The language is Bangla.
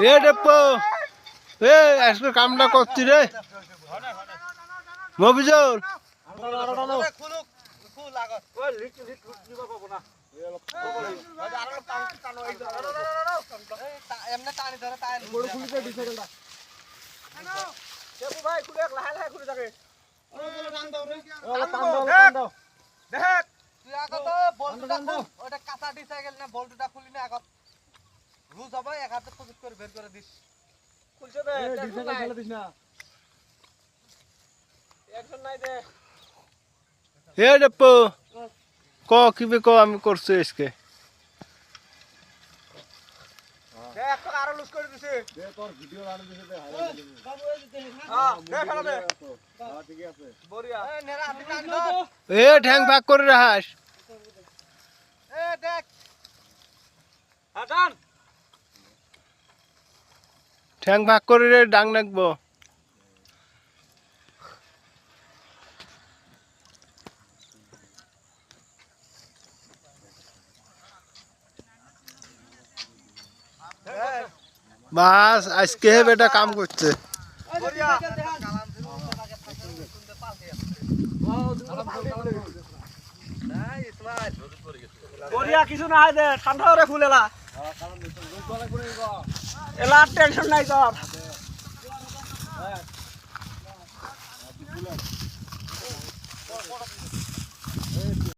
এ ডেপো এ আজকে কামটা করছি রে মফিজুল এ ডেপো ক কিবে ক আমি করছি আজকে এ ঠ্যাং ভাগ করে রাখাস ঠ্যাং ভাগ করে রে ডাং নাকবো বাস আজকে বেটা কাম করছে কিছু না হয় দে ঠান্ডা করে ফুল এলা এলা টেনশন নাই তোর